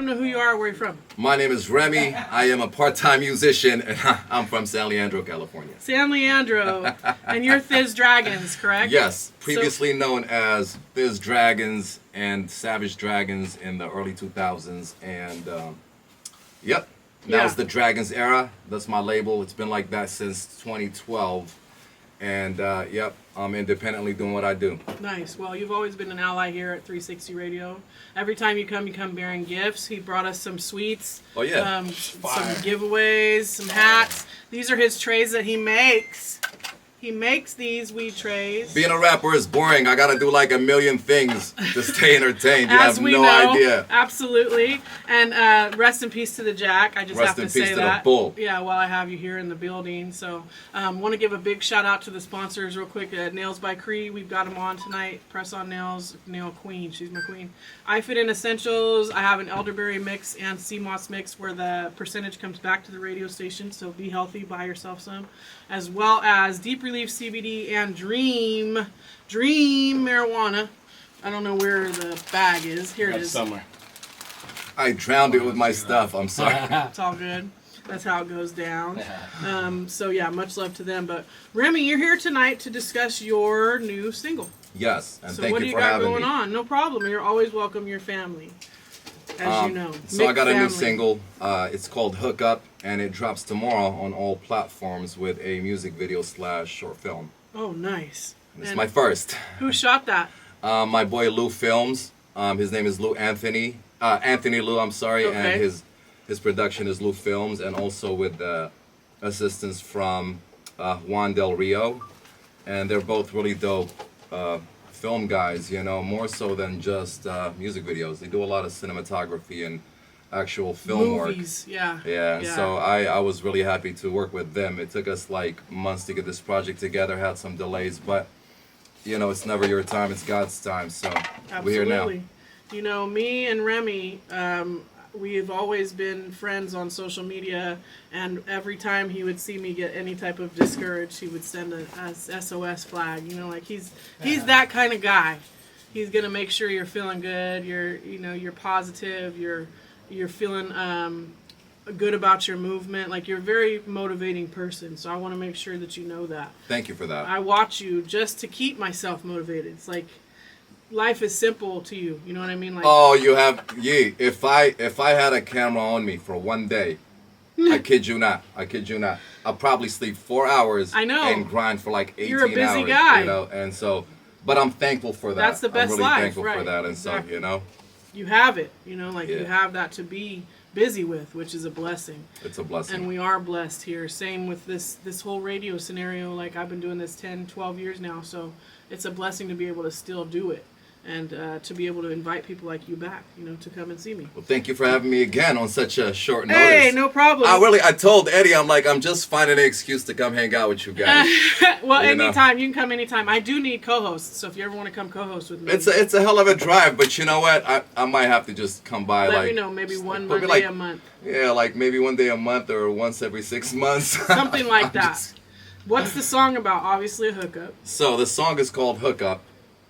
them know who you are, where you're from. My name is Remy. I am a part-time musician, and I'm from San Leandro, California. San Leandro. And you're Thiz Dragons, correct? Yes, previously known as Thiz Dragons and Savage Dragons in the early 2000s. And, yep, now's the Dragons era. That's my label. It's been like that since 2012. And, yep, I'm independently doing what I do. Nice. Well, you've always been an ally here at 360 Radio. Every time you come bearing gifts. He brought us some sweets. Oh, yeah. Some giveaways, some hats. These are his trays that he makes. He makes these weed trays. Being a rapper is boring. I gotta do like a million things to stay entertained. You As have we no know, idea. Absolutely. And rest in peace to the Jack. I just Rest have in to say peace to that. the bull. Yeah, while I have you here in the building. So want to give a big shout out to the sponsors real quick. Nails by Cree. We've got them on tonight. Press on Nails. Nail Queen. She's my queen. I Fit In Essentials. I have an elderberry mix and sea moss mix where the percentage comes back to the radio station. So be healthy. Buy yourself some. As well as Deep Relief CBD and Dream marijuana. I don't know where the bag is. Here it is. Somewhere. I drowned it with my stuff. I'm sorry. It's all good. That's how it goes down. So yeah, much love to them. But Remy, you're here tonight to discuss your new single. Yes, and So thank what do you you for got having going me. on? No problem. You're always welcome. Your family, as you know. So I got a new family. single. It's called Hook Up, and it drops tomorrow on all platforms with a music video / short film. Oh, nice. And it's And my first. who shot that? My boy Lou Films. His name is Lou Anthony. Anthony Lou, I'm sorry. Okay. And his production is Lou Films, and also with assistance from Juan Del Rio. And they're both really dope film guys, you know, more so than just music videos. They do a lot of cinematography and actual film Movies, work. yeah. Yeah, so I was really happy to work with them. It took us like months to get this project together, had some delays, but you know, it's never your time, it's God's time. So we're here now. Absolutely. You know, me and Remy, we've always been friends on social media, and every time he would see me get any type of discouraged, he would send a SOS flag. You know, like he's that kind of guy. He's gonna make sure you're feeling good. You're positive. You're feeling good about your movement. Like, you're a very motivating person. So I want to make sure that you know that. Thank you for that. I watch you just to keep myself motivated. It's like life is simple to you. You know what I mean? Like, Oh, you have If I had a camera on me for one day, I kid you not. I'll probably sleep 4 hours. I know. And grind for like 18 You're a busy hours. guy. You know, and so, but I'm thankful for that. That's the best I'm really life, thankful for right, that, and exactly. so you know, you have it. You know, like you Yeah. have that to be busy with, which is a blessing. it's a blessing. And we are blessed here. Same with this whole radio scenario. Like, I've been doing this 10, 12 years now, so it's a blessing to be able to still do it. And to be able to invite people like you back, you know, to come and see me. Well, thank you for having me again on such a short notice. Hey, no problem. I told Eddie, I'm just finding an excuse to come hang out with you guys. Well, You know. anytime. You can come anytime. I do need co-hosts, so if you ever want to come co-host with me. It's a hell of a drive, but you know what? I might have to just come by. Let like me know, maybe one probably Monday like- a month. Yeah, like maybe one day a month or once every 6 months. Something like I'm that. just- What's the song about? Obviously a hookup. So the song is called Hook Up.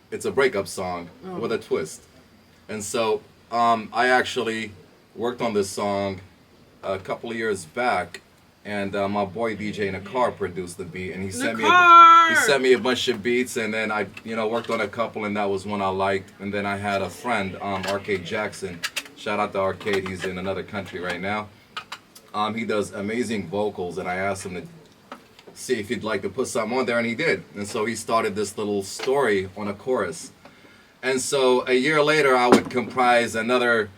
It's a breakup song Oh. with a twist. And so I actually worked on this song a couple of years back, and my boy DJ in the car produced the beat, and he sent me a bunch of beats, and then I worked on a couple, and that was one I liked. And then I had a friend, Arcade Jackson. Shout out to Arcade. He's in another country right now. He does amazing vocals, and I asked him to see if he'd like to put something on there, and he did. And so he started this little story on a chorus. And so a year later, I would comprise another,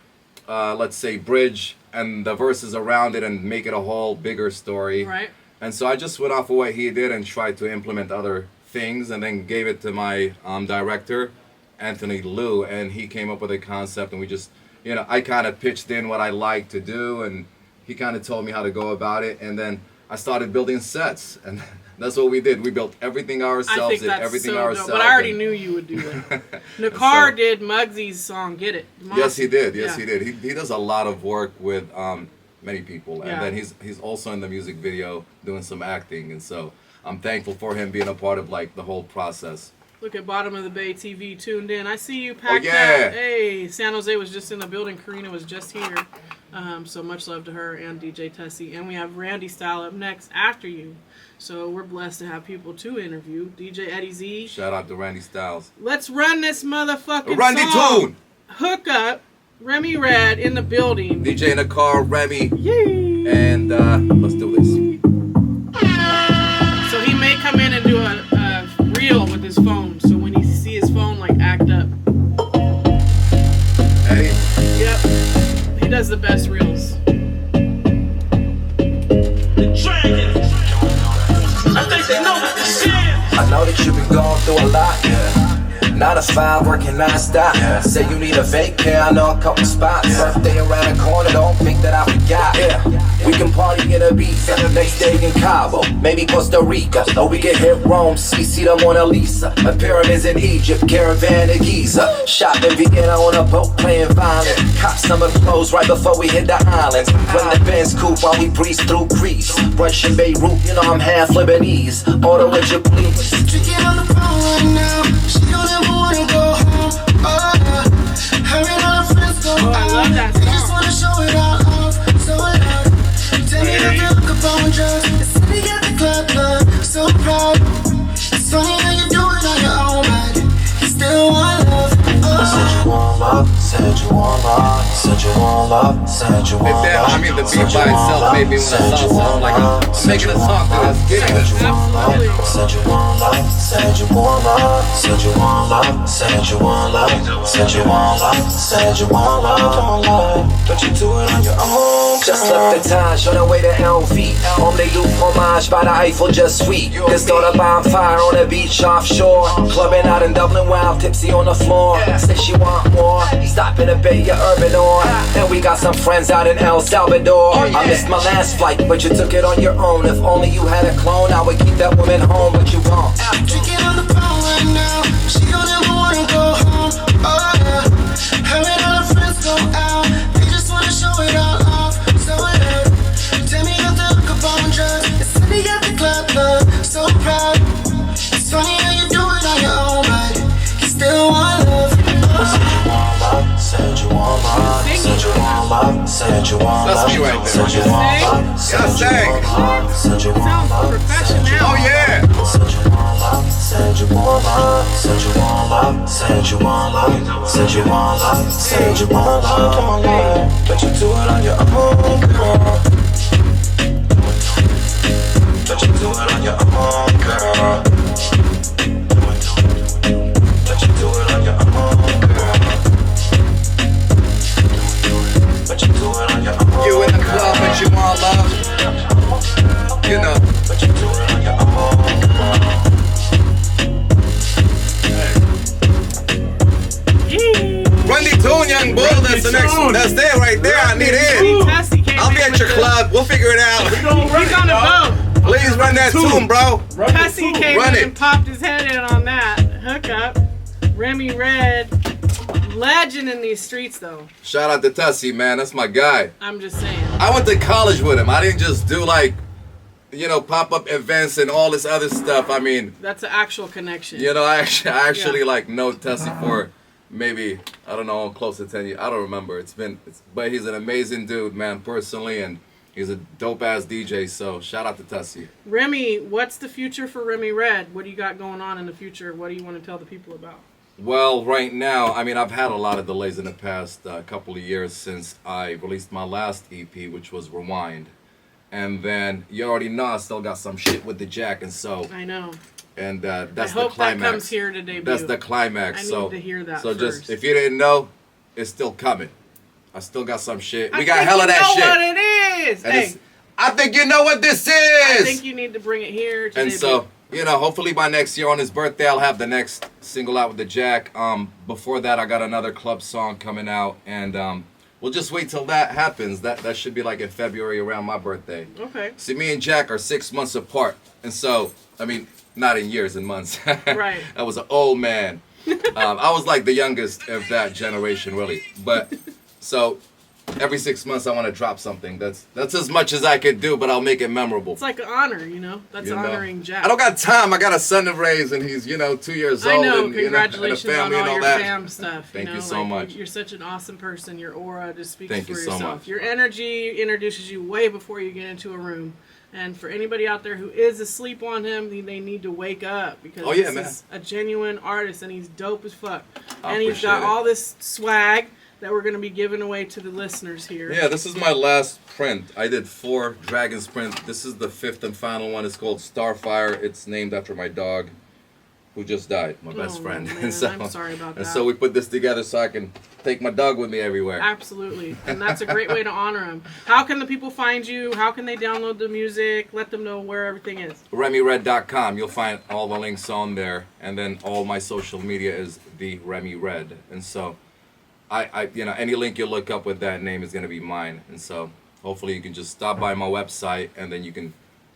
let's say, bridge and the verses around it and make it a whole bigger story. Right. And so I just went off of what he did and tried to implement other things, and then gave it to my director, Anthony Lou, and he came up with a concept, and we just, I kind of pitched in what I like to do, and he kind of told me how to go about it, and then I started building sets, and that's what we did. We built everything I ourselves, think did that's everything so ourselves. dope. But I already and- knew you would do that. Nakar So- did Muggsy's song, Get It. Yes, he did. Yes, Yeah. he did. He does a lot of work with many people, and Yeah. then he's also in the music video doing some acting, and so I'm thankful for him being a part of like the whole process. Look at Bottom of the Bay TV tuned in. I see you packed Oh, yeah. out. Hey, San Jose was just in the building. Karina was just here. So much love to her and DJ Tessie. And we have Randy Style up next after you. So we're blessed to have people to interview. DJ Eddie Z. Shout out to Randy Styles. Let's run this motherfucking Run the song. tune. Hook up. Remy R.E.D in the building. DJ in the car, Remy. Yay. And let's do this. So he may come in and do a reel with his phone. So when you see his phone, like, act up. Eddie. Yep. He does the best reels. The Dragons. I think they know what this is. I know that you've been going through a lot, yeah. 9 to 5, working non-stop. Yeah. Say you need a vacay, I know a couple spots. Birthday around the corner, don't think that I forgot. Yeah. We can party in Ibiza, next day in Cabo, maybe Costa Rica. Or we can hit Rome, see the Mona Lisa. My pyramids in Egypt, caravan in Giza. Shop in Vienna on a boat playing violin. Cop summer clothes right before we hit the islands. When the Benz coupe while we breeze through Greece. Brunch in Beirut, you know I'm half Lebanese. Order what you please. Drinking on the phone right now. She don't ever wanna go home. Oh yeah. Her and all her friends go Oh, I love that They just song. wanna show it all off. So it out. Tell me that they look up on drugs. It's sitting at the club, so proud. It's funny how you do it on your own, but you still want love. Said you want love, said you want love, said you want love, said you want Damn, love. I mean, the beat by itself made me want to sound like I'm making a song to this. Get it. Absolutely. Said you want love, said you want love, said you want love, said you want love, said you want love, said you want love. Don't you do it on your own? Just left the Taj on the way to LV. On the youth homage by the Eiffel, just sweet. Just on a bonfire on the beach offshore. Clubbing out in Dublin, wild tipsy on the floor. Say she want more. Stop in the Bay, your urban or. And we got some friends out in El Salvador. I missed my last flight, but you took it on your own. If only you had a clone, I would keep that woman home, but you won't. Drinking on the phone right now. She don't ever wanna go home. Oh yeah. Her and all her friends go out. They just wanna show it all off. So it out. Tell me if they look up on drugs. It's sitting at the club, so proud. It's funny how you do it on your own, but you still want love. Said you want love, said you want love, said you want love, That's me right there. said you want love, Yes, dang. said you want Sounds love, professional. Oh, yeah. said you want love, said you want love, said you want love, said you want love, said you want love, said you want love. Don't you do it on your own, girl. Don't you do it on your own, girl. Don't you do it on your own, girl. Don't you do it on your own, You in the club, but you want love. You know. Don't you do it on your own, girl. Run the tune, young bull. That's the next one. That's there right there. I need it. Tessie came I'll be in at your with club. We'll figure it out. He's on the boat. Please run that tune, bro. Tessie came Run in it. and popped his head in on that. Hook up. Remy R.E.D. Legend in these streets, though. Shout out to Tessie, man. That's my guy. I'm just saying. I went to college with him. I didn't just do like, pop-up events and all this other stuff. I mean, That's an actual connection. I actually Yeah. like know Tessie for maybe, I don't know, close to 10 years. I don't remember. But he's an amazing dude, man, personally, and he's a dope-ass DJ, so shout out to Tessie. Remy, what's the future for Remy R.E.D? What do you got going on in the future? What do you want to tell the people about? Well, right now, I mean, I've had a lot of delays in the past couple of years since I released my last EP, which was Rewind. And then, you already know I still got some shit with the Jack, and so... I know. And that's I the hope climax. that comes here to debut. That's the climax. I so, need to hear that So first. just, if you didn't know, it's still coming. I still got some shit. We I got think hella you that know shit. what it is. And Hey, it's, I think you know what this is. I think you need to bring it here to And debut. so, hopefully by next year on his birthday, I'll have the next single out with the Jack. Before that, I got another club song coming out, and we'll just wait till that happens. That should be like in February around my birthday. Okay. See, me and Jack are 6 months apart, and so, I mean, not in years and months. Right. I was an old man. I was like the youngest of that generation, really. But, so, every 6 months I want to drop something. That's as much as I could do, but I'll make it memorable. It's like an honor, you know. That's You know? honoring Jack. I don't got time. I got a son to raise, and he's 2 years old. I know. And, Congratulations and a family on and all all your that. fam stuff. Thank you you know? so much. You're such an awesome person. Your aura just speaks Thank for you so yourself. much. Your energy introduces you way before you get into a room. And for anybody out there who is asleep on him, they need to wake up because Oh, yeah, this man. is a genuine artist and he's dope as fuck. I And he's appreciate got it. all this swag that we're going to be giving away to the listeners here. Yeah, this is my last print. I did 4 Dragons print. This is the 5th and final one. It's called Starfire. It's named after my dog, who just died, my best Oh, friend. man, And so, I'm sorry about and that. so we put this together so I can take my dog with me everywhere. Absolutely. And that's a great way to honor him. How can the people find you? How can they download the music? Let them know where everything is. RemyR.com. You'll find all the links on there, and then all my social media is the Remy R.E.D. And so, I any link you look up with that name is gonna be mine. And so, hopefully, you can just stop by my website, and then you can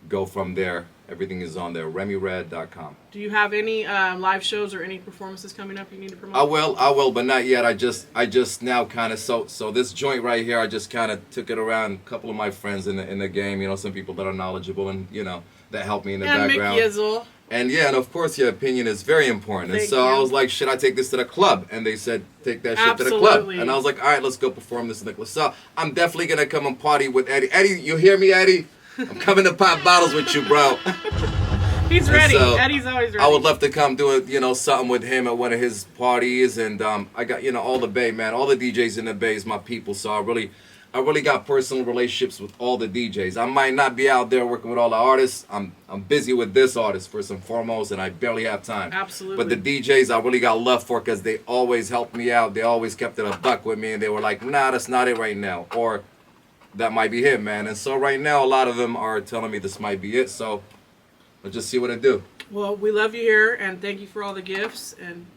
go from there. Everything is on there. RemyR.com. Do you have any live shows or any performances coming up you need to promote? I will, but not yet. I just now kind of so this joint right here. I just kind of took it around a couple of my friends in the game. Some people that are knowledgeable and that help me in the and background. Mick Yizzle. And yeah, and of course your opinion is very important. And Thank so I you. was like, should I take this to the club? And they said, take that shit to the club. Absolutely. And I was like, all right, let's go perform this in the club. So I'm definitely gonna come and party with Eddie. Eddie, you hear me, Eddie? I'm coming to pop bottles with you, bro. He's And ready. so, Eddie's always ready. I would love to come do something with him at one of his parties, and I got all the Bay, man, all the DJs in the Bay is my people. So I really got personal relationships with all the DJs. I might not be out there working with all the artists. I'm busy with this artist first and foremost, and I barely have time. Absolutely. But the DJs I really got love for because they always helped me out. They always kept it a buck with me, and they were like, nah, that's not it right now, or that might be him, man. And so right now, a lot of them are telling me this might be it. So let's just see what I do. Well, we love you here, and thank you for all the gifts. And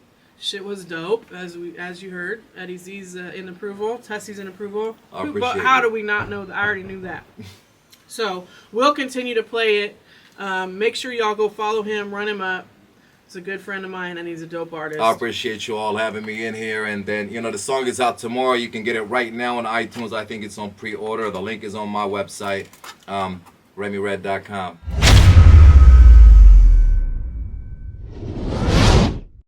shit was dope, as you heard. Eddie Z's in approval. Tessie's in approval. I But appreciate how it. do we not know that? I already knew that. So we'll continue to play it. Make sure y'all go follow him, run him up. He's a good friend of mine, and he's a dope artist. I appreciate you all having me in here. And then, the song is out tomorrow. You can get it right now on iTunes. I think it's on pre-order. The link is on my website, RemyR.com.